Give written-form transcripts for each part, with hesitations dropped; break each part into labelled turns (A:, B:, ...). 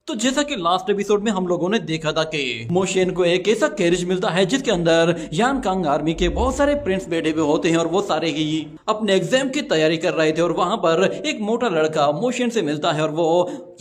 A: तो जैसा कि लास्ट एपिसोड में हम लोगों ने देखा था कि मोशेन को एक ऐसा कैरेज मिलता है जिसके अंदर यान कांग आर्मी के बहुत सारे प्रिंस बैठे हुए होते हैं और वो सारे ही अपने एग्जाम की तैयारी कर रहे थे और वहां पर एक मोटा लड़का मोशेन से मिलता है और वो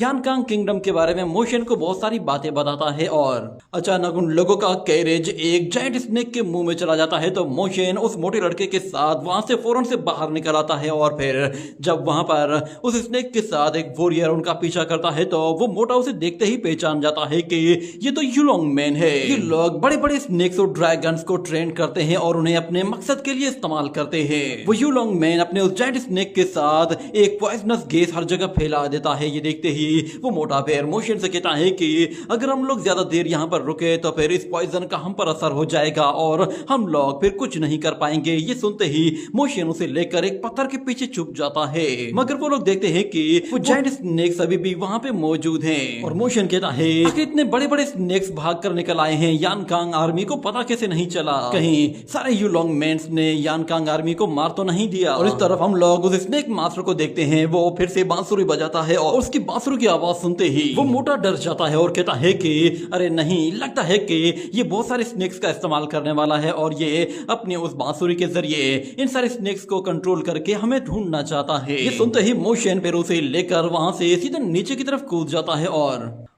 A: यान कांग किंगडम के बारे में मोशेन को बहुत सारी बातें बताता है। और अचानक उन लोगों का कैरेज एक जायंट स्नेक के मुंह में चला जाता है तो मोशेन उस मोटे लड़के के साथ वहां से फौरन से बाहर निकल आता है और फिर जब वहां पर उस स्नेक के साथ एक वॉरियर उनका पीछा करता है तो वो मोटा उसे देखते ही पहचान जाता है कि ये तो युलोंग मैन है। ये लोग बड़े बड़े स्नेक्स और ड्रैगन्स को ट्रेन करते हैं और उन्हें अपने मकसद के लिए इस्तेमाल करते हैं। वो युलोंग मैन अपने उस जायंट स्नेक के साथ एक पॉइजनस गैस हर जगह फैला देता है। ये देखते ही वो मोटा फिर मोशेन से कहता है कि अगर हम लोग ज्यादा देर यहाँ पर रुके तो फिर इस पॉइजन का हम पर असर हो जाएगा और हम लोग फिर कुछ नहीं कर पाएंगे। ये सुनते ही मोशेन उसे लेकर एक पत्थर के पीछे छुप जाता है मगर वो लोग देखते हैं कि वो जायंट स्नेक्स अभी भी वहां पे मौजूद हैं और मोशेन कहता है कि इतने बड़े बड़े स्नेक्स भाग कर निकल आए हैं, यान कांग आर्मी को पता कैसे नहीं चला, कहीं सारे युलोंग मैन्स ने यान कांग आर्मी को मार तो नहीं दिया। और इस तरफ हम लोग उस स्नेक मास्टर को देखते हैं, वो फिर से बांसुरी बजाता है और उसकी बांसुरी की आवाज सुनते ही वो मोटा डर जाता है और कहता है कि अरे नहीं, लगता है कि ये बहुत सारे स्नेक्स का इस्तेमाल करने वाला है और ये अपनी उस बांसुरी के जरिए इन सारे स्नेक्स को कंट्रोल करके हमें ढूंढना चाहता है। ये सुनते ही मोशेन फिर उसे लेकर वहां से सीधे नीचे की तरफ कूद जाता है और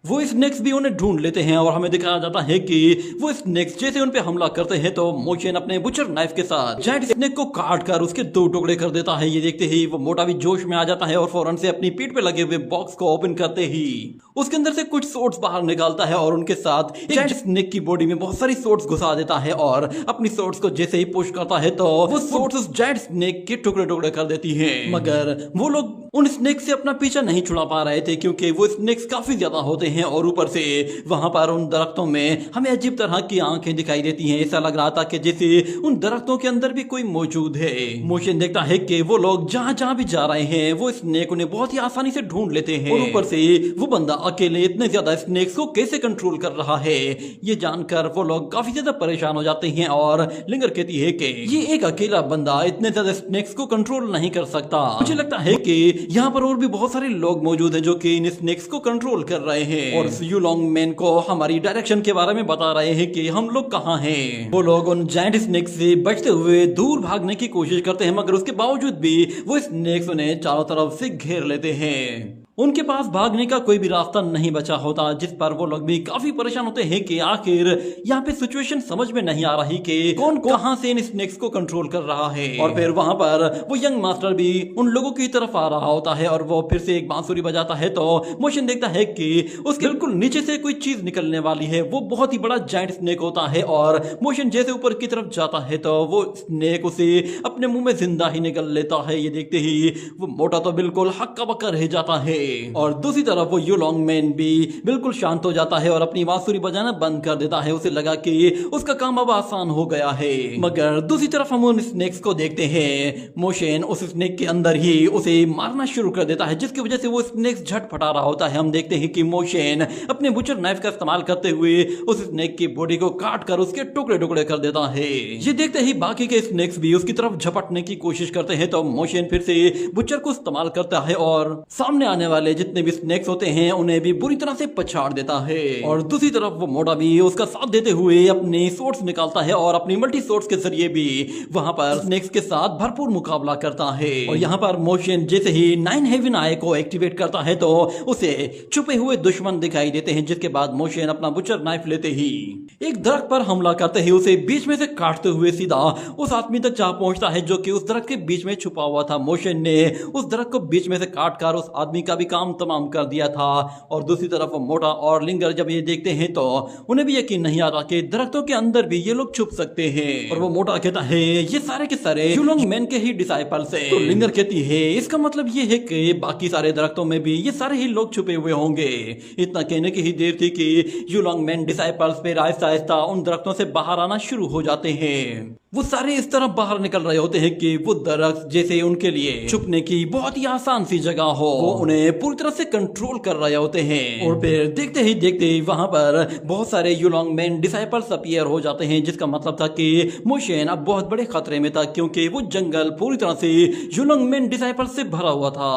A: वो स्नेक्स भी उन्हें ढूंढ लेते हैं और हमें दिखाया जाता है कि वो स्नेक्स जैसे उन पे हमला करते हैं तो मोशेन अपने बुचर नाइफ के साथ जायंट स्नेक को काट कर उसके 2 टुकड़े कर देता है। ये देखते ही वो मोटा भी जोश में आ जाता है और फौरन से अपनी पीठ पे लगे हुए बॉक्स को ओपन करते ही उसके अंदर से कुछ सोर्ट्स बाहर निकालता है और उनके साथ जायंट स्नेक की बॉडी में बहुत सारी सोर्ट्स घुसा देता है और अपनी सोर्ट्स को जैसे ही पुश करता है तो वो सोर्ट्स उस जायंट स्नेक के टुकड़े टुकड़े कर देती है। मगर वो लोग उन स्नेक से अपना पीछा नहीं छुड़ा पा रहे थे क्योंकि वो स्नेक्स काफी ज्यादा होते हैं और ऊपर से वहां पर उन दरख्तों में हमें अजीब तरह की आंखें दिखाई देती हैं। ऐसा लग रहा था कि जैसे उन दरख्तों के अंदर भी कोई मौजूद है। मोशेन देखता है कि वो लोग जहां जहां भी जा रहे हैं वो स्नेक उन्हें बहुत ही आसानी से ढूंढ लेते हैं और ऊपर से वो बंदा अकेले इतने ज्यादा स्नेक्स को कैसे कंट्रोल कर रहा है, ये जानकर वो लोग काफी ज्यादा परेशान हो जाते हैं और लिंगर कहती है कि ये एक अकेला बंदा इतने ज्यादा स्नेक्स को कंट्रोल नहीं कर सकता। मुझे लगता है कि यहाँ पर और भी बहुत सारे लोग मौजूद हैं जो कि इन स्नेक्स को कंट्रोल कर रहे हैं और युलोंग मैन को हमारी डायरेक्शन के बारे में बता रहे हैं कि हम लोग कहाँ हैं। वो लोग उन जायंट स्नेक्स से बचते हुए दूर भागने की कोशिश करते हैं मगर उसके बावजूद भी वो स्नेक्स उन्हें चारों तरफ से घेर लेते हैं। उनके पास भागने का कोई भी रास्ता नहीं बचा होता जिस पर वो लोग भी काफी परेशान होते हैं कि आखिर यहाँ पे सिचुएशन समझ में नहीं आ रही कि कौन कहाँ से इन स्नेक्स को कंट्रोल कर रहा है। और फिर वहां पर वो यंग मास्टर भी उन लोगों की तरफ आ रहा होता है और वो फिर से एक बांसुरी बजाता है तो मोशेन देखता है कि उसके बिल्कुल नीचे से कोई चीज निकलने वाली है। वो बहुत ही बड़ा जायंट स्नेक होता है और मोशेन जैसे ऊपर की तरफ जाता है तो वो स्नेक उसे अपने मुंह में जिंदा ही निकल लेता है। ये देखते ही वो मोटा तो बिल्कुल हक्का बक्का रह जाता है और दूसरी तरफ वो युलोंग मैन भी बिल्कुल शांत हो जाता है और अपनी बांसुरी बजाना बंद कर देता है। उसे लगा कि उसका काम अब आसान हो गया है। मगर दूसरी तरफ हम उन स्नेक्स को देखते हैं, मोशेन उस स्नेक के अंदर ही उसे मारना शुरू कर देता है जिसकी वजह से वो स्नेक्स झटपटा रहा होता है। हम देखते हैं कि मोशेन अपने बुचर नाइफ का इस्तेमाल करते हुए उस स्नेक की बॉडी को काट कर उसके टुकड़े टुकड़े कर देता है। ये देखते ही बाकी के स्नेक्स भी उसकी तरफ झपटने की कोशिश करते हैं तो मोशेन फिर से बुचर को इस्तेमाल करता है और सामने आने वाले जितने भी स्नेक्स होते हैं उन्हें भी बुरी तरह से पछाड़ देता है। और दूसरी तरफ वो मोटा भी उसका साथ देते हुए अपनी सोर्ट्स निकालता है और अपनी मल्टी सोर्ट्स के जरिए भी वहां पर स्नेक्स के साथ भरपूर मुकाबला करता है। और यहाँ पर मोशेन जैसे ही 9 हेवन आई को एक्टिवेट करता है तो उसे छुपे हुए दुश्मन दिखाई देते हैं जिसके बाद मोशेन अपना बुचर नाइफ लेते ही एक दरख्त पर हमला करते ही उसे बीच में से काटते हुए सीधा उस आदमी तक जा पहुंचता है जो कि उस दरख्त के बीच में छुपा हुआ था। मोशेन ने उस दरख्त को बीच में से काट कर उस आदमी का भी काम तमाम कर दिया था। और दूसरी तरफ मोटा और लिंगर जब ये देखते हैं तो उन्हें भी यकीन नहीं आता कि दरख्तों के अंदर भी ये लोग छुप सकते हैं। और वो मोटा कहता है ये सारे के सारे युलोंग मैन के ही डिसाइपल्स हैं। तो लिंगर कहती है इसका मतलब ये है कि बाकी सारे दरख्तों में भी ये सारे ही लोग छुपे हुए होंगे। इतना कहने की ही देर थी कि युलोंग मैन डिसाइपल्स फिर आहिस्ता आहिस्ता उन दरख्तों से बाहर आना शुरू हो जाते हैं। वो सारे इस तरह बाहर निकल रहे होते हैं कि वो दरख्त जैसे उनके लिए छुपने की बहुत ही आसान सी जगह हो, वो उन्हें पूरी तरह से कंट्रोल कर रहे होते हैं। और फिर देखते ही देखते वहां पर बहुत सारे युलोंग मैन डिसाइपल्स अपीयर हो जाते हैं जिसका मतलब था कि मोशेन अब बहुत बड़े खतरे में था क्योंकि वो जंगल पूरी तरह से युलोंग मैन डिसाइपल्स से भरा हुआ था।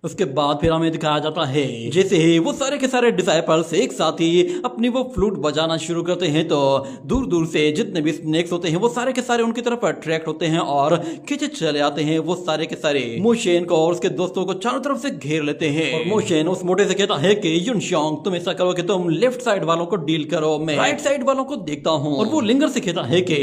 A: उसके बाद फिर हमें दिखाया जाता है जैसे ही वो सारे के सारे डिसाइपल्स एक साथ ही अपनी वो फ्लूट बजाना शुरू करते हैं तो दूर दूर से जितने भी स्नेक्स होते हैं वो सारे के सारे उनकी तरफ अट्रैक्ट होते हैं और खींचे चले आते हैं। वो सारे के सारे मोशेन को और उसके दोस्तों को चारों तरफ से घेर लेते हैं और मोशेन उस मोटे से कहता है कि युनशांग तुम ऐसा करो कि तुम लेफ्ट साइड वालों को डील करो, मैं राइट साइड वालों को देखता हूँ। और वो लिंगर से कहता है कि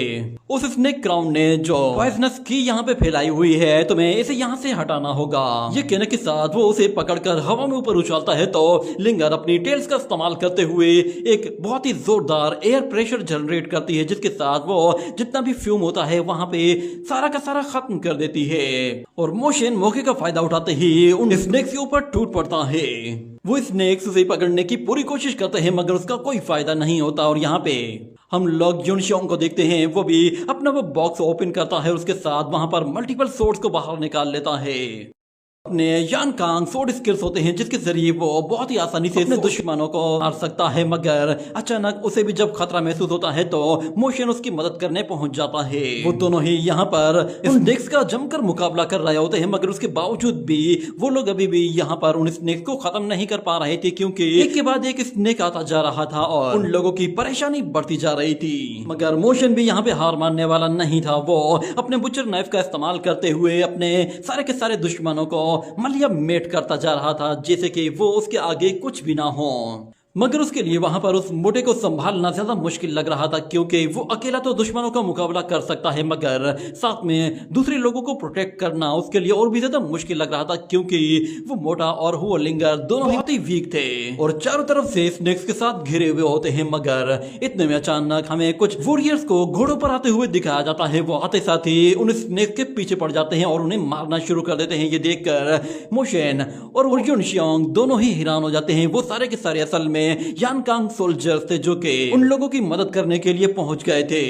A: उस स्नेक क्राउन ने जो पॉइजनस की यहाँ पे फैलाई हुई है तुम्हें इसे यहाँ से हटाना होगा। ये कहने के साथ वो उसे पकड़कर हवा में ऊपर उछालता है तो लिंगर अपनी टेल्स का इस्तेमाल करते हुए एक बहुत ही जोरदार एयर प्रेशर जनरेट करती है जिसके साथ वो जितना भी फ्यूम होता है वहां पे सारा का सारा खत्म कर देती है। और मोशन मौके का फायदा उठाते ही उन स्नेक्स के ऊपर टूट पड़ता है। वो स्नेक्स उसे पकड़ने की पूरी कोशिश करते हैं मगर उसका कोई फायदा नहीं होता। और यहाँ पे हम लोग युनशांग को देखते हैं वो भी अपना वो बॉक्स ओपन करता है, उसके साथ वहां पर मल्टीपल सोर्ड्स को बाहर निकाल लेता है। अपने यान कांग सोर्ड स्किल्स होते हैं जिसके जरिए वो बहुत ही आसानी से अपने दुश्मनों को मार सकता है मगर अचानक उसे भी जब खतरा महसूस होता है तो मोशन उसकी मदद करने पहुंच जाता है। वो दोनों ही यहाँ पर स्नेक्स का जमकर मुकाबला कर रहे होते हैं मगर उसके बावजूद भी वो लोग अभी भी यहाँ पर उन स्नेक्स को खत्म नहीं कर पा रहे थे क्योंकि एक के बाद एक स्नेक आता जा रहा था और उन लोगों की परेशानी बढ़ती जा रही थी। मगर मोशन भी यहाँ पे हार मानने वाला नहीं था। वो अपने बुचर नाइफ का इस्तेमाल करते हुए अपने सारे के सारे दुश्मनों को मलिया मेट करता जा रहा था जैसे कि वो उसके आगे कुछ भी ना हो। मगर उसके लिए वहां पर उस मोटे को संभालना ज्यादा मुश्किल लग रहा था क्योंकि वो अकेला तो दुश्मनों का मुकाबला कर सकता है मगर साथ में दूसरे लोगों को प्रोटेक्ट करना उसके लिए और भी ज्यादा मुश्किल लग रहा था क्योंकि वो मोटा और वो लिंगर दोनों बहुत ही वीक थे और चारों तरफ से स्नेक्स के साथ घिरे हुए होते हैं। मगर इतने में अचानक हमें कुछ वॉरियर्स को घोड़ों पर आते हुए दिखाया जाता है। वो आते साथ ही उन स्नेक्स के पीछे पड़ जाते हैं और उन्हें मारना शुरू कर देते हैं। ये देखकर मोशन और युनशांग दोनों ही हैरान हो जाते हैं। वो सारे के सारे असल में यानकांग सोल्जर्स थे जो कि उन लोगों की मदद करने के लिए पहुंच गए थे।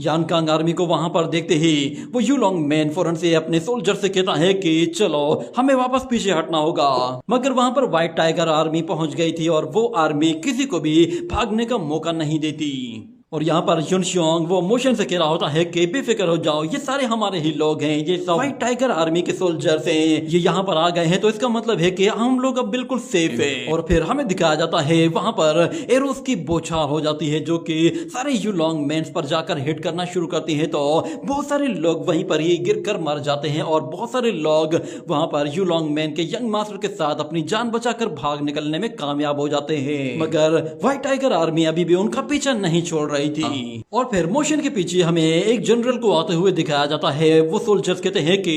A: यानकांग आर्मी को वहां पर देखते ही वो युलोंग मैन फौरन से अपने सोल्जर से कहता है कि चलो हमें वापस पीछे हटना होगा। मगर वहां पर व्हाइट टाइगर आर्मी पहुंच गई थी और वो आर्मी किसी को भी भागने का मौका नहीं देती। और यहाँ पर युनशांग वो मोशन से कह रहा होता है कि बेफिक्र हो जाओ, ये सारे हमारे ही लोग हैं, ये सब व्हाइट टाइगर आर्मी के सोल्जर्स हैं, ये यहाँ पर आ गए हैं तो इसका मतलब है कि हम लोग अब बिल्कुल सेफ हैं। और फिर हमें दिखाया जाता है वहां पर एरोस की बौछार हो जाती है जो कि सारे युलोंग मैन्स पर जाकर हिट करना शुरू करती है तो बहुत सारे लोग वहीं पर ही गिर कर मर जाते हैं और बहुत सारे लोग वहां पर युलोंग मैन के यंग मास्टर के साथ अपनी जान बचाकर भाग निकलने में कामयाब हो जाते हैं। मगर व्हाइट टाइगर आर्मी अभी भी उनका पीछा नहीं छोड़ रही थी। और फिर मोशन के पीछे हमें एक जनरल को आते हुए दिखाया जाता है। वो सोल्जर्स कहते हैं कि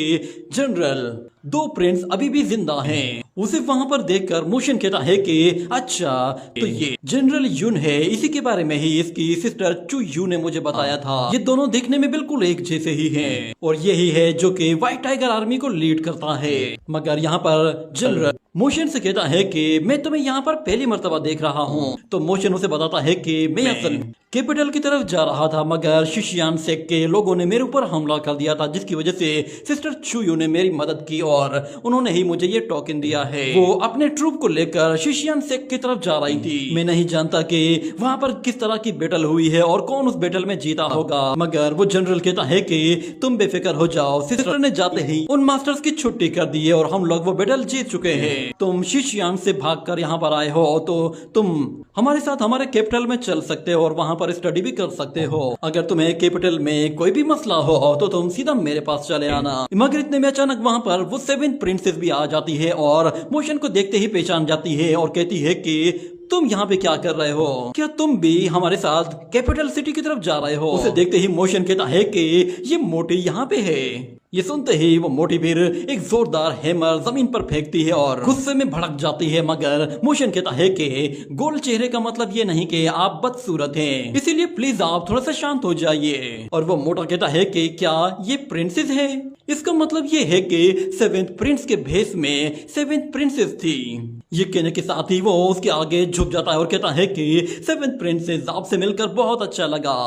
A: जनरल दो प्रिंस अभी भी जिंदा हैं। उसे वहां पर देखकर मोशन कहता है कि अच्छा तो ये जनरल यून है, इसी के बारे में ही इसकी सिस्टर चू यू ने मुझे बताया था। ये दोनों देखने में बिल्कुल एक जैसे ही हैं और यही है जो कि व्हाइट टाइगर आर्मी को लीड करता है। मगर यहाँ पर जनरल मोशन से कहता है कि मैं तुम्हें यहाँ पर पहली मर्तबा देख रहा हूँ। तो मोशन उसे बताता है कि मैं असल कैपिटल की तरफ जा रहा था मगर शिशियान सेक के लोगों ने मेरे ऊपर हमला कर दिया था जिसकी वजह से सिस्टर चूयू ने मेरी मदद की और उन्होंने ही मुझे ये टोकन दिया है। वो अपने ट्रूप को लेकर शिशियान सेक की तरफ जा रही थी। मैं नहीं जानता कि वहाँ पर किस तरह की बैटल हुई है और कौन उस बैटल में जीता होगा। मगर वो जनरल कहता है कि तुम बेफिक्र हो जाओ, सिस्टर ने जाते ही उन मास्टर्स की छुट्टी कर दी है और हम लोग वो बैटल जीत चुके हैं। तुम शिशियान से भागकर यहाँ पर आए हो तो तुम हमारे साथ हमारे कैपिटल में चल सकते हो और वहाँ पर स्टडी भी कर सकते हो। अगर तुम्हें कैपिटल में कोई भी मसला हो तो तुम सीधा मेरे पास चले आना। मगर इतने में अचानक वहाँ पर वो 7th प्रिंसेस भी आ जाती है और मोशन को देखते ही पहचान जाती है और कहती है कि तुम यहाँ पे क्या कर रहे हो, क्या तुम भी हमारे साथ कैपिटल सिटी की तरफ जा रहे हो। उसे देखते ही मोशन कहता है कि ये मोटी यहाँ पे है। ये सुनते ही वो मोटी फिर एक जोरदार हैमर जमीन पर फेंकती है और गुस्से में भड़क जाती है। मगर मोशन कहता है कि गोल चेहरे का मतलब ये नहीं कि आप बदसूरत हैं, इसीलिए प्लीज आप थोड़ा सा शांत हो जाइए। और वो मोटा कहता है कि क्या ये प्रिंसेस है, इसका मतलब ये है कि 7th प्रिंस के भेष में 7th प्रिंसेस थी। ये कहने के साथ ही वो उसके आगे झुक जाता है और कहता है कि 7th प्रिंसेस आपसे मिलकर बहुत अच्छा लगा।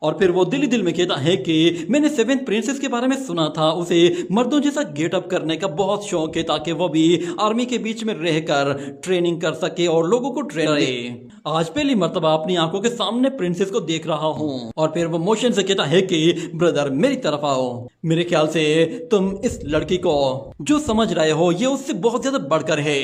A: और फिर वो दिल ही दिल में कहता है कि मैंने सेवेंथ प्रिंसेस के बारे में सुना था, उसे मर्दों जैसा गेटअप करने का बहुत शौक है ताकि वो भी आर्मी के बीच में रहकर ट्रेनिंग कर सके और लोगों को ट्रेन करे। आज पहली मर्तबा अपनी आंखों के सामने प्रिंसेस को देख रहा हूँ। और फिर वो मोशन से कहता है कि ब्रदर मेरी तरफ आओ, मेरे ख्याल से तुम इस लड़की को जो समझ रहे हो ये उससे बहुत ज्यादा बढ़कर है।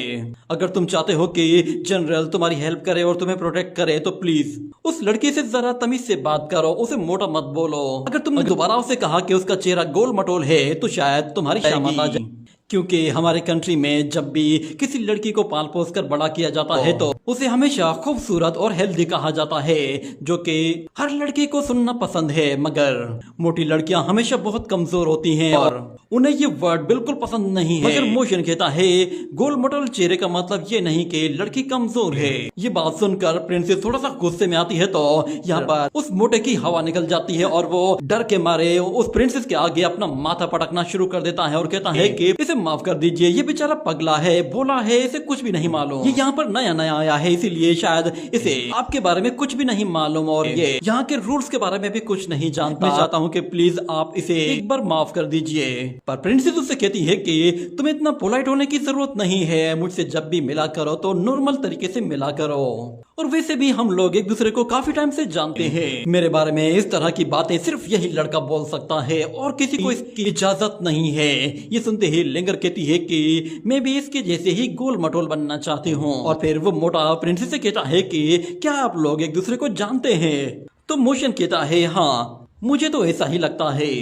A: अगर तुम चाहते हो कि जनरल तुम्हारी हेल्प करे और तुम्हें प्रोटेक्ट करे तो प्लीज उस लड़की से जरा तमीज से बात करो, उसे मोटा मत बोलो। अगर तुमने दोबारा उसे कहा कि उसका चेहरा गोल मटोल है तो शायद तुम्हारी शामत आ जाए, क्योंकि हमारे कंट्री में जब भी किसी लड़की को पाल पोस कर बड़ा किया जाता है तो उसे हमेशा खूबसूरत और हेल्दी कहा जाता है, जो कि हर लड़की को सुनना पसंद है। मगर मोटी लड़कियां हमेशा बहुत कमजोर होती हैं और उन्हें ये वर्ड बिल्कुल पसंद नहीं है। मगर मोशन कहता है गोल मटोल चेहरे का मतलब ये नहीं कि लड़की कमजोर है। ये बात सुनकर प्रिंसेस थोड़ा सा गुस्से में आती है तो यहाँ पर उस मोटे की हवा निकल जाती है और वो डर के मारे उस प्रिंसेस के आगे अपना माथा पटकना शुरू कर देता है और कहता है कि इसे माफ कर दीजिए, ये बेचारा पगला है, भोला है, इसे कुछ भी नहीं मालूम। ये यहाँ पर नया नया आया है इसीलिए शायद इसे आपके बारे में कुछ भी नहीं मालूम और ये यहाँ के रूल्स के बारे में भी कुछ नहीं जानता। मैं चाहता हूँ कि प्लीज आप इसे एक बार माफ कर दीजिए। पर प्रिंसेस उससे कहती है कि तुम्हें इतना पोलाइट होने की जरूरत नहीं है, मुझसे जब भी मिला करो तो नॉर्मल तरीके से मिला करो। और वैसे भी हम लोग एक दूसरे को काफी टाइम से जानते हैं। मेरे बारे में इस तरह की बातें सिर्फ यही लड़का बोल सकता है और किसी को इसकी इजाजत नहीं है। ये सुनते ही लिंगर कहती है कि मैं भी इसके जैसे ही गोल मटोल बनना चाहती हूँ। और फिर वो मोटा प्रिंसेस से कहता है कि क्या आप लोग एक दूसरे को जानते हैं? तो मोशन कहता है हाँ, मुझे तो ऐसा ही लगता है।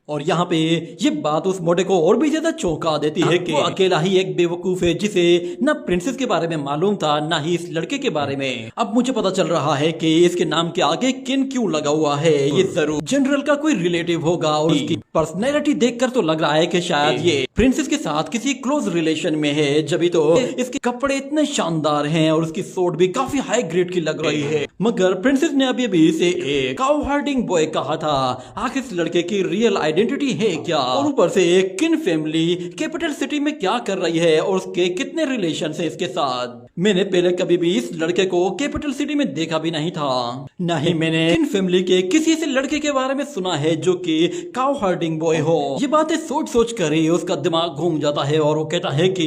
A: और यहाँ पे ये बात उस मोटे को और भी ज्यादा चौंका देती है कि वो अकेला ही एक बेवकूफ है जिसे न प्रिंसेस के बारे में मालूम था न ही इस लड़के के बारे में। अब मुझे पता चल रहा है कि इसके नाम के आगे किन क्यों लगा हुआ है। ये जरूर जनरल का कोई रिलेटिव होगा और उसकी पर्सनैलिटी देखकर तो लग रहा है कि शायद ये प्रिंसेस के साथ किसी क्लोज रिलेशन में है, जब तो इसके कपड़े इतने शानदार हैं और उसकी सोट भी काफी हाई ग्रेड की लग रही है। मगर प्रिंसेस ने अभी भी इसे एक काउ हार्डिंग बॉय कहा था। आखिर इस लड़के की रियल आइडेंटिटी है क्या? और ऊपर से एक किन फैमिली कैपिटल सिटी में क्या कर रही है और उसके कितने रिलेशन है इसके साथ? मैंने पहले कभी भी इस लड़के को कैपिटल सिटी में देखा भी नहीं था, न ही मैंने किन फैमिली के किसी से लड़के के बारे में सुना है जो कि काउ हार्डिंग बॉय हो। ये बातें सोच सोच कर ही उसका दिमाग घूम जाता है और वो कहता है कि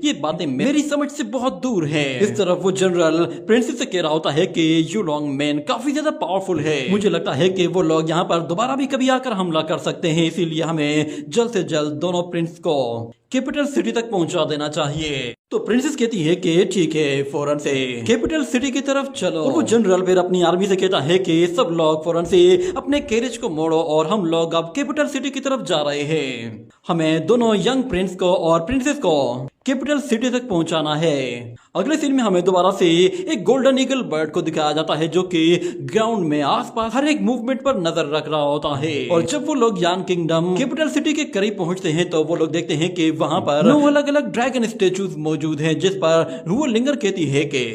A: ये बातें मेरी समझ से बहुत दूर है। इस तरफ वो जनरल प्रिंसेस से कह रहा होता है कि यू लॉन्ग मैन काफी ज्यादा पावरफुल है। मुझे लगता है कि वो लोग यहाँ पर दोबारा भी कभी आकर हमला कर सकते हैं, इसीलिए हमें जल्द से जल्द दोनों प्रिंस को कैपिटल सिटी तक पहुंचा देना चाहिए। तो प्रिंसेस कहती है कि ठीक है, फौरन से कैपिटल सिटी की तरफ चलो। और वो जनरल फिर अपनी आर्मी से कहता है कि सब लोग फौरन से अपने कैरेज को मोड़ो और हम लोग अब कैपिटल सिटी की तरफ जा रहे हैं। हमें दोनों यंग प्रिंस को और प्रिंसेस को कैपिटल सिटी तक पहुंचाना है। अगले सीन में हमें दोबारा से एक गोल्डन ईगल बर्ड को दिखाया जाता है जो कि ग्राउंड में आसपास हर एक मूवमेंट पर नजर रख रहा होता है। और जब वो लोग यान किंगडम कैपिटल सिटी के करीब पहुंचते हैं तो वो लोग देखते हैं कि वहां पर 9 अलग अलग ड्रैगन स्टेचूज मौजूद हैं, जिस पर वो लिंगर कहती है कि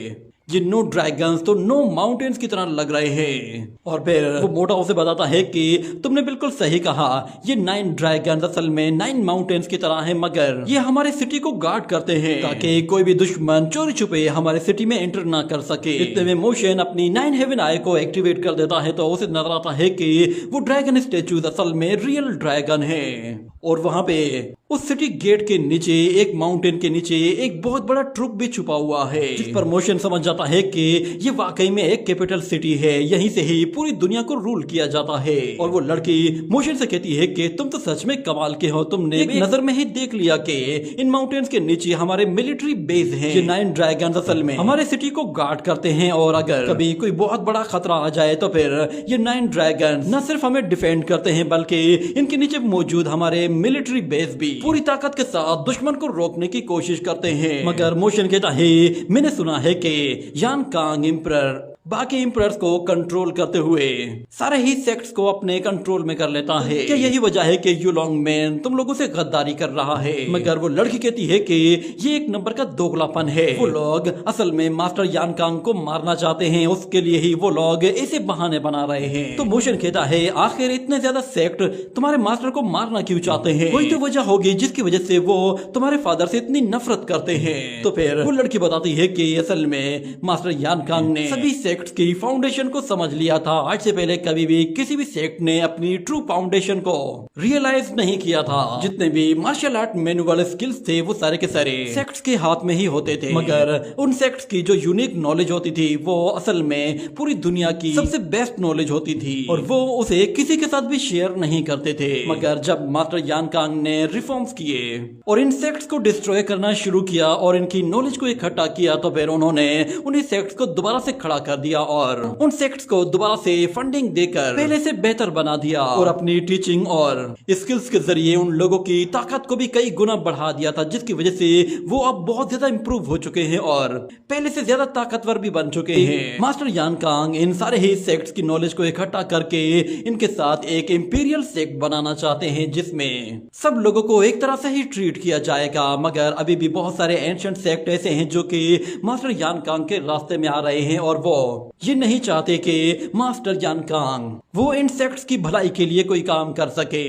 A: ये 9 ड्रैगन्स तो 9 माउंटेन्स की तरह लग रहे हैं। और फिर वो मोटा उसे बताता है कि तुमने बिल्कुल सही कहा, ये 9 ड्रैगन्स असल में 9 माउंटेन्स की तरह हैं, मगर ये हमारे सिटी को गार्ड करते हैं ताकि कोई भी दुश्मन चोरी छुपे हमारे सिटी में एंटर ना कर सके। इतने में मोशन अपनी 9 हेवन आई को एक्टिवेट कर देता है तो उसे नजर आता है कि वो ड्रैगन स्टेचूज असल में रियल ड्रैगन है। और वहां पे उस सिटी गेट के नीचे एक माउंटेन के नीचे एक बहुत बड़ा ट्रुक भी छुपा हुआ है, जिस पर मोशन समझ जाता है कि ये वाकई में एक कैपिटल सिटी है, यहीं से ही पूरी दुनिया को रूल किया जाता है। और वो लड़की मोशन से कहती है कि तुम तो सच में कमाल के हो, तुमने एक नजर में ही देख लिया कि इन माउंटेन्स के नीचे हमारे मिलिट्री बेस है। ये 9 ड्रैगन असल में हमारे सिटी को गार्ड करते हैं और अगर कभी कोई बहुत बड़ा खतरा आ जाए तो फिर ये 9 ड्रैगन न सिर्फ हमें डिफेंड करते हैं बल्कि इनके नीचे मौजूद हमारे मिलिट्री बेस भी पूरी ताकत के साथ दुश्मन को रोकने की कोशिश करते हैं। मगर मोशन कहता है मैंने सुना है कि यान कांग एम्परर बाकी एम्परर्स को कंट्रोल करते हुए सारे ही सेक्ट्स को अपने कंट्रोल में कर लेता है। क्या यही वजह है कि यू लॉन्ग मैन तुम लोगों से गद्दारी कर रहा है? मगर वो लड़की कहती है कि ये एक नंबर का दोगलापन है। वो लोग असल में मास्टर यान कांग को मारना चाहते हैं, उसके लिए ही वो लोग ऐसे बहाने बना रहे हैं। तो मोशन कहता है आखिर इतने ज्यादा सेक्ट तुम्हारे मास्टर को मारना क्यों चाहते हैं? कोई तो वजह होगी जिसकी वजह से वो तुम्हारे फादर से इतनी नफरत करते हैं। तो फिर वो लड़की बताती है कि असल में मास्टर यान कांग ने सभी सेक्ट की फाउंडेशन को समझ लिया था। आज से पहले कभी भी किसी भी सेक्ट ने अपनी ट्रू फाउंडेशन को रियलाइज नहीं किया था। जितने भी मार्शल आर्ट मैनुअल स्किल्स थे वो सारे के सारे सेक्ट्स के हाथ में ही होते थे, मगर उन सेक्ट्स की जो यूनिक नॉलेज होती थी वो असल में पूरी दुनिया की सबसे बेस्ट नॉलेज होती थी और वो उसे किसी के साथ भी शेयर नहीं करते थे। मगर जब मास्टर यान कांग ने रिफॉर्म्स किए और इन सेक्ट्स को डिस्ट्रॉय करना शुरू किया और इनकी नॉलेज को इकट्ठा किया, तो फिर उन्होंने उन्हीं सेक्ट्स को दोबारा से खड़ा कर दिया और उन सेक्ट्स को दोबारा से फंडिंग देकर पहले से बेहतर बना दिया और अपनी टीचिंग और स्किल्स के जरिए उन लोगों की ताकत को भी कई गुना बढ़ा दिया था, जिसकी वजह से वो अब बहुत ज्यादा इंप्रूव हो चुके हैं और पहले से ज्यादा ताकतवर भी बन चुके हैं। मास्टर यान कांग इन सारे ही सेक्ट्स की नॉलेज को इकट्ठा करके इनके साथ एक इंपीरियल सेक्ट बनाना चाहते हैं जिसमें सब लोगों को एक तरह से ही ट्रीट किया जाएगा। मगर अभी भी बहुत सारे एंशिएंट सेक्ट ऐसे हैं जो कि मास्टर यान कांग के रास्ते में आ रहे हैं और वो ये नहीं चाहते कि मास्टर यान कांग वो इन सेक्ट्स की भलाई के लिए कोई काम कर सके।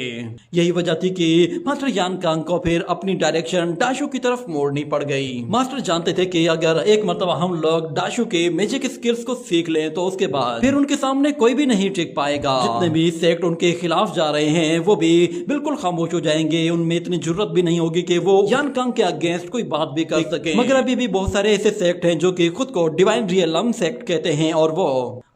A: यही वजह थी कि मास्टर यान कांग को फिर अपनी डायरेक्शन डाशू की तरफ मोड़नी पड़ गई। मास्टर जानते थे कि अगर एक मर्तबा हम लोग डाशू के मैजिक स्किल्स को सीख लें तो उसके बाद फिर उनके सामने कोई भी नहीं टिक पाएगा। जितने भी सेक्ट उनके खिलाफ जा रहे हैं वो भी बिल्कुल खामोश हो जाएंगे, उनमें इतनी जरूरत भी नहीं होगी कि वो यान कांग के अगेंस्ट कोई बात भी कर सके। मगर अभी भी बहुत सारे ऐसे सेक्ट हैं जो कि खुद को डिवाइन रियलम सेक्ट कहते हैं और वो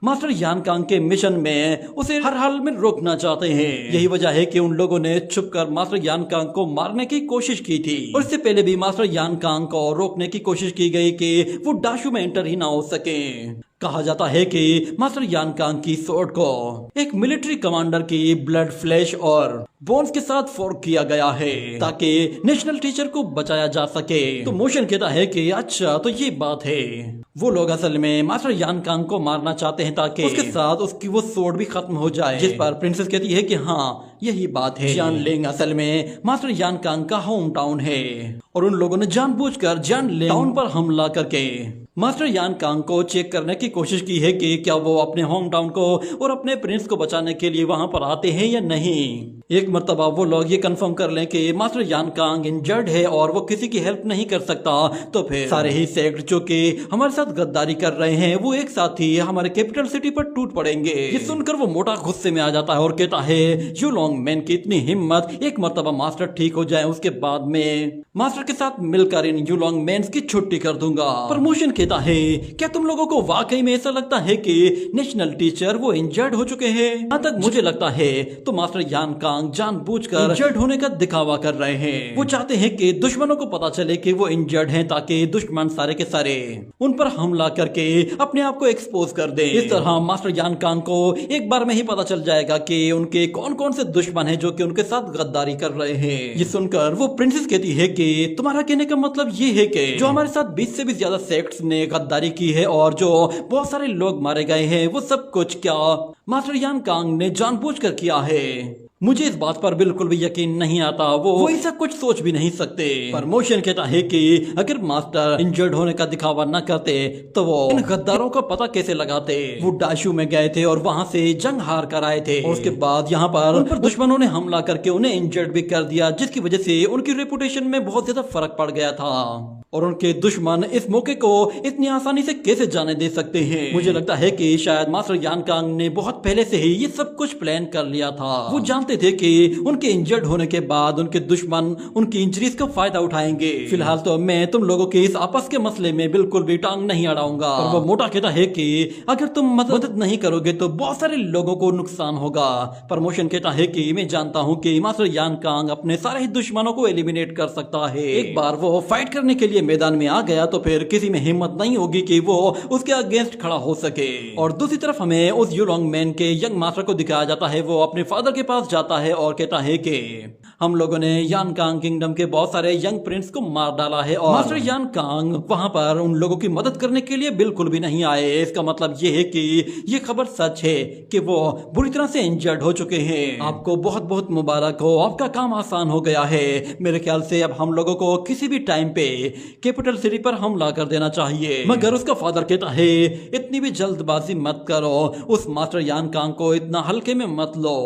A: मास्टर यान कांग के मिशन में उसे हर हाल में रोकना चाहते हैं। यही वजह है कि उन लोगों ने छुपकर मास्टर यान कांग को मारने की कोशिश की थी और इससे पहले भी मास्टर यान कांग को रोकने की कोशिश की गई कि वो डाशू में एंटर ही ना हो सके। कहा जाता है कि मास्टर यान कांग की सोर्ड को एक मिलिट्री कमांडर की ब्लड, फ्लैश और बोन्स के साथ फोर्क किया गया है ताकि नेशनल टीचर को बचाया जा सके। तो मोशन कहता है कि अच्छा तो ये बात है, वो लोग असल में मास्टर यान कांग को मारना चाहते हैं ताकि उसके साथ उसकी वो सोर्ड भी खत्म हो जाए। जिस पर प्रिंसेस कहती है कि हाँ यही बात है, जानलिंग असल में मास्टर यान कांग का होम टाउन है और उन लोगों ने जानबूझकर जानलिंग टाउन पर हमला करके मास्टर यान कांग को चेक करने की कोशिश की है कि क्या वो अपने होम टाउन को और अपने प्रिंस को बचाने के लिए वहां पर आते हैं या नहीं। एक मर्तबा वो लोग ये कंफर्म कर लें कि मास्टर यान कांग इंजर्ड है और वो किसी की हेल्प नहीं कर सकता, तो फिर सारे ही सेक्ट जो कि हमारे साथ गद्दारी कर रहे हैं वो एक साथ ही हमारे कैपिटल सिटी पर टूट पड़ेंगे। ये सुनकर वो मोटा गुस्से में आ जाता है और कहता है यू लॉन्ग मैन की इतनी हिम्मत, एक मर्तबा मास्टर ठीक हो जाए उसके बाद में मास्टर के साथ मिलकर इन यू लॉन्ग मैन की छुट्टी कर दूंगा। प्रमोशन कहता है क्या तुम लोगों को वाकई में ऐसा लगता है कि नेशनल टीचर वो इंजर्ड हो चुके हैं? जहां तक मुझे लगता है तो मास्टर यान कांग जानबूझकर इंजर्ड होने का दिखावा कर रहे हैं। वो चाहते हैं कि दुश्मनों को पता चले कि वो इंजर्ड हैं ताकि दुश्मन सारे के सारे उन पर हमला करके अपने आप को एक्सपोज कर दे। इस तरह मास्टर यान कांग को एक बार में ही पता चल जाएगा कि उनके कौन कौन से दुश्मन हैं जो कि उनके साथ गद्दारी कर रहे हैं। ये सुनकर वो प्रिंसेस कहती है कि तुम्हारा कहने का मतलब ये है कि जो हमारे साथ 20 से भी ज्यादा सेक्ट्स ने गद्दारी की है और जो बहुत सारे लोग मारे गए हैं वो सब कुछ क्या मास्टर यान कांग ने जानबूझकर किया है? मुझे इस बात पर बिल्कुल भी यकीन नहीं आता। वो ऐसा कुछ सोच भी नहीं सकते। प्रमोशन कहता है कि अगर मास्टर इंजर्ड होने का दिखावा न करते तो वो इन गद्दारों का पता कैसे लगाते? वो डाशू में गए थे और वहां से जंग हार कर आए थे और उसके बाद यहाँ पर उन पर दुश्मनों ने हमला करके उन्हें इंजर्ड भी कर दिया, जिसकी वजह से उनकी रेपुटेशन में बहुत ज्यादा फर्क पड़ गया था और उनके दुश्मन इस मौके को इतनी आसानी से कैसे जाने दे सकते हैं? मुझे लगता है कि शायद मास्टर यान कांग ने बहुत पहले से ही ये सब कुछ प्लान कर लिया था। वो जानते थे कि उनके इंजर्ड होने के बाद उनके दुश्मन उनकी इंजरीज का फायदा उठाएंगे। फिलहाल तो मैं तुम लोगों के इस आपस के मसले में बिल्कुल भी टांग नहीं अड़ाऊंगा। और वो मोटा कहता है कि अगर तुम मदद नहीं करोगे तो बहुत सारे लोगों को नुकसान होगा। प्रमोशन कहता है कि मैं जानता हूँ कि मास्टर यान कांग अपने सारे ही दुश्मनों को एलिमिनेट कर सकता है। एक बार वो फाइट करने के लिए मैदान में आ गया तो फिर किसी में हिम्मत नहीं होगी कि वो उसके अगेंस्ट खड़ा हो सके। और दूसरी तरफ हमें उस यू लॉन्ग मैन के यंग मास्टर को दिखाया जाता है। वो अपने फादर के पास जाता है और कहता है कि हम लोगों ने यान कांग किंगडम के बहुत सारे यंग प्रिंस को मार डाला है और मास्टर यान कांग वहां पर उन लोगों की मदद करने के लिए बिल्कुल भी नहीं आए। इसका मतलब ये है कि ये खबर सच है कि वो बुरी तरह से इंजर्ड हो चुके हैं। आपको बहुत बहुत मुबारक हो, आपका काम आसान हो गया है। मेरे ख्याल से अब हम लोगों को किसी भी टाइम पे कैपिटल सिटी पर हमला कर देना चाहिए। मगर उसका फादर कहता है इतनी भी जल्दबाजी मत करो, उस मास्टर यान कांग को इतना हल्के में मत लो।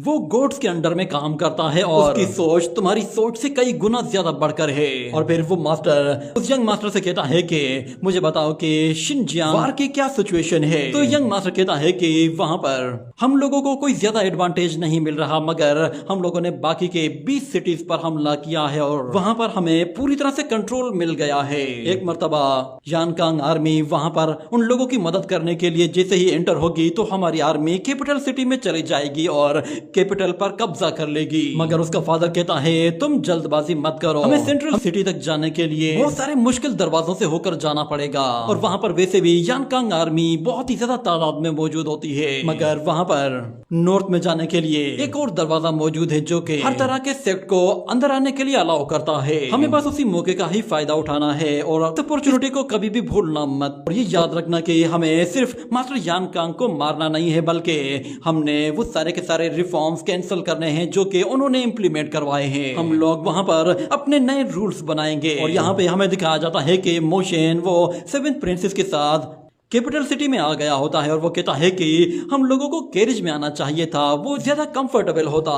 A: वो गोड्स के अंडर में काम करता है और उसकी सोच तुम्हारी सोच से कई गुना ज्यादा बढ़कर है। और फिर वो मास्टर उस यंग मास्टर से कहता है कि मुझे बताओ कि शिनजियांग वार की क्या सिचुएशन है। तो यंग मास्टर कहता है कि वहां पर हम लोगों को कोई ज्यादा एडवांटेज नहीं मिल रहा, मगर हम लोगों ने बाकी के 20 सिटीज पर हमला किया है और वहां पर हमें पूरी तरह से कंट्रोल मिल गया है। एक मर्तबा यानकांग आर्मी वहां पर उन लोगों की मदद करने के लिए जैसे ही एंटर होगी तो हमारी आर्मी कैपिटल सिटी में चली जाएगी और कैपिटल पर कब्जा कर लेगी। मगर उसका फादर कहता है तुम जल्दबाजी मत करो, हमें सेंट्रल सिटी तक जाने के लिए बहुत सारे मुश्किल दरवाजों से होकर जाना पड़ेगा और वहां पर वैसे भी यानकांग आर्मी बहुत ही ज्यादा तादाद में मौजूद होती है। मगर वहां पर नॉर्थ में जाने के लिए एक और दरवाजा मौजूद है जो कि हर तरह के सेक्ट को अंदर आने के लिए अलाउ करता है। हमें बस उसी मौके का ही फायदा उठाना है और अपॉर्चुनिटी को कभी भी भूलना मत। और ये याद रखना कि हमें सिर्फ मास्टर यानकांग को मारना नहीं है, बल्कि हमने वो सारे के सारे रिफॉर्म्स कैंसिल करने हैं जो कि उन्होंने इम्प्लीमेंट करवाए हैं। हम लोग वहां पर अपने नए रूल्स बनाएंगे और यहाँ पे हमें दिखाया जाता है कि मोशन वो 7th प्रिंसेस के साथ कैपिटल सिटी में आ गया होता है और वो कहता है कि हम लोगों को कैरिज में आना चाहिए था, वो ज्यादा कंफर्टेबल होता।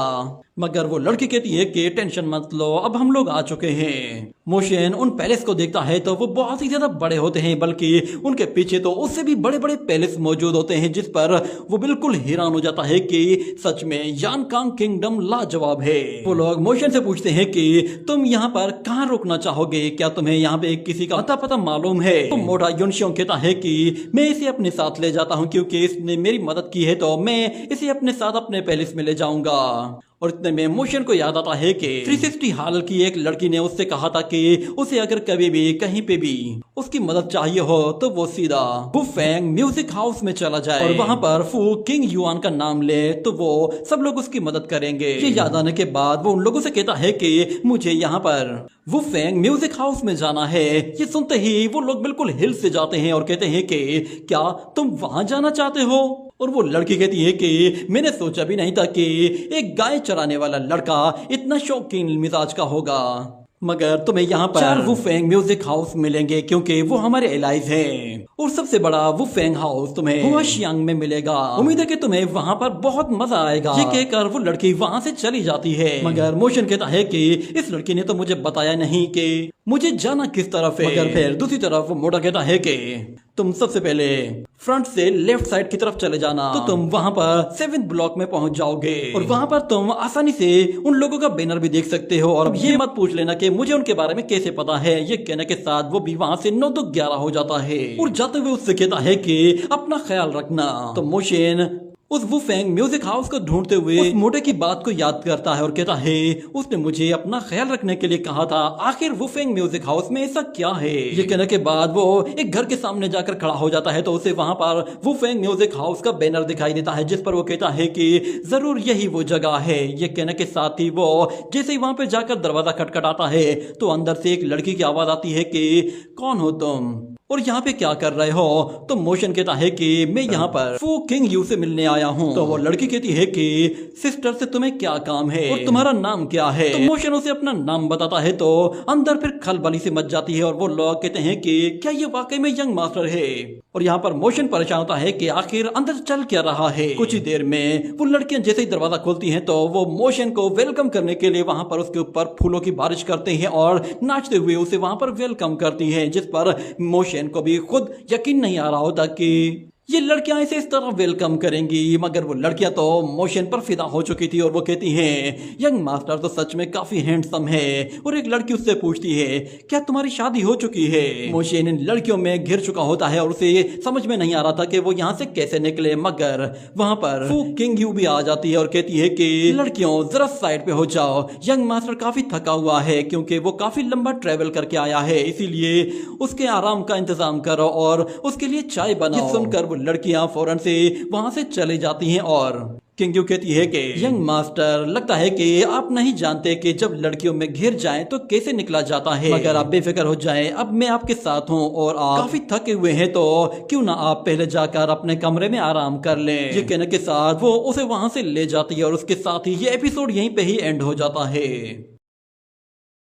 A: मगर वो लड़की कहती है कि टेंशन मत लो, अब हम लोग आ चुके हैं। मोशन उन पैलेस को देखता है तो वो बहुत ही ज्यादा बड़े होते हैं, बल्कि उनके पीछे तो उससे भी बड़े बड़े पैलेस मौजूद होते हैं, जिस पर वो बिल्कुल हैरान हो जाता है कि सच में यानकांग किंगडम लाजवाब है। वो लोग मोशन से पूछते हैं कि तुम यहाँ पर कहाँ रुकना चाहोगे, क्या तुम्हें यहाँ पे किसी का अता पता मालूम है? तो मोटा युनशियोंग कहता है कि मैं इसे अपने साथ ले जाता हूँ, क्योंकि इसने मेरी मदद की है तो मैं इसे अपने साथ अपने पैलेस में ले जाऊंगा। और इतने में मोशन को याद आता है कि 360 हाल की एक लड़की ने उससे कहा था कि उसे अगर कभी भी कहीं पे भी उसकी मदद चाहिए हो तो वो सीधा वुफेंग म्यूजिक हाउस में चला जाए और वहां पर फू किंग युआन का नाम ले तो वो सब लोग उसकी मदद करेंगे। ये याद आने के बाद वो उन लोगों से कहता है कि मुझे यहाँ पर वुफेंग म्यूजिक हाउस में जाना है। ये सुनते ही वो लोग बिल्कुल हिल से जाते हैं और कहते हैं कि क्या तुम वहां जाना चाहते हो? और वो लड़की कहती है कि मैंने सोचा भी नहीं था कि एक गाय चराने वाला लड़का इतना शौकीन मिजाज का होगा, मगर तुम्हें यहाँ पर 4 वुफेंग म्यूजिक हाउस मिलेंगे क्योंकि वो हमारे एलाइज हैं। और सबसे बड़ा वुफेंग हाउस तुम्हें हुआशियांग में मिलेगा। उम्मीद है कि तुम्हें वहाँ पर बहुत मजा आएगा। ये कहकर वो लड़की वहाँ से चली जाती है। मगर मोशन कहता है कि इस लड़की ने तो मुझे बताया नहीं कि मुझे जाना किस तरफ है। मगर फिर दूसरी तरफ वो मोटा कहता है कि तुम सबसे पहले फ्रंट से लेफ्ट साइड की तरफ चले जाना तो तुम वहां पर 7th ब्लॉक में पहुंच जाओगे और वहां पर तुम आसानी से उन लोगों का बैनर भी देख सकते हो। और अब ये मत पूछ लेना कि मुझे उनके बारे में कैसे पता है। ये कहने के साथ वो भी वहां से 9 तो 11 हो जाता है और जाते हुए उससे कहता है कि अपना ख्याल रखना। तो मोशन उस वुफेंग म्यूजिक हाउस को ढूंढते हुए उस मोटे की बात को याद करता है और कहता है उसने मुझे अपना ख्याल रखने के लिए कहा था। आखिर वुफेंग म्यूजिक हाउस में ऐसा क्या है? ये कहने के बाद वो एक घर के सामने जाकर खड़ा हो जाता है तो उसे वहां पर वुफेंग म्यूजिक हाउस का बैनर दिखाई देता है, जिस पर वो कहता है कि जरूर यही वो जगह है। ये कहने के साथ ही वो जैसे ही वहां पे जाकर दरवाजा खटखटाता है तो अंदर से एक लड़की की आवाज आती है कि कौन हो तुम और यहाँ पे क्या कर रहे हो? तो मोशन कहता है कि मैं यहाँ पर फू किंग यू से मिलने आया हूँ। तो वो लड़की कहती है कि सिस्टर से तुम्हें क्या काम है और तुम्हारा नाम क्या है? तो मोशन उसे अपना नाम बताता है तो अंदर फिर खलबली से मच जाती है और वो लोग कहते हैं कि क्या ये वाकई में यंग मास्टर है? और यहाँ पर मोशन परेशान होता है कि आखिर अंदर चल क्या रहा है। कुछ ही देर में वो लड़कियां जैसे ही दरवाजा खोलती हैं तो वो मोशन को वेलकम करने के लिए वहां पर उसके ऊपर फूलों की बारिश करते हैं और नाचते हुए उसे वहां पर वेलकम करती हैं, जिस पर मोशन को भी खुद यकीन नहीं आ रहा होता कि ये लड़कियां इसे इस तरह वेलकम करेंगी। मगर वो लड़कियां तो मोशन पर फिदा हो चुकी थी और वो कहती हैं यंग मास्टर तो सच में काफी हैंडसम है। और एक लड़की उससे पूछती है क्या तुम्हारी शादी हो चुकी है? मोशन इन लड़कियों में घिर चुका होता है और उसे समझ में नहीं आ रहा था कि वो यहाँ से कैसे निकले। मगर वहां पर फू किंग यू भी आ जाती है और कहती है कि लड़कियों जरा साइड पे हो जाओ, यंग मास्टर काफी थका हुआ है क्योंकि वो काफी लंबा ट्रेवल करके आया है, इसीलिए उसके आराम का इंतजाम करो और उसके लिए चाय बनाओ। सुनकर लड़कियां फौरन से वहां से चली जाती हैं और किंग यू कहती है कि यंग मास्टर लगता है कि आप नहीं जानते कि जब लड़कियों में घिर जाएं तो कैसे निकला जाता है। मगर आप बेफिक्र हो जाएं, अब मैं आपके साथ हूं और आप काफी थके हुए हैं तो क्यों ना आप पहले जाकर अपने कमरे में आराम कर लें। ये कहने के साथ वो उसे वहां से ले जाती है और उसके साथ ही ये एपिसोड यहीं पे ही एंड हो जाता है।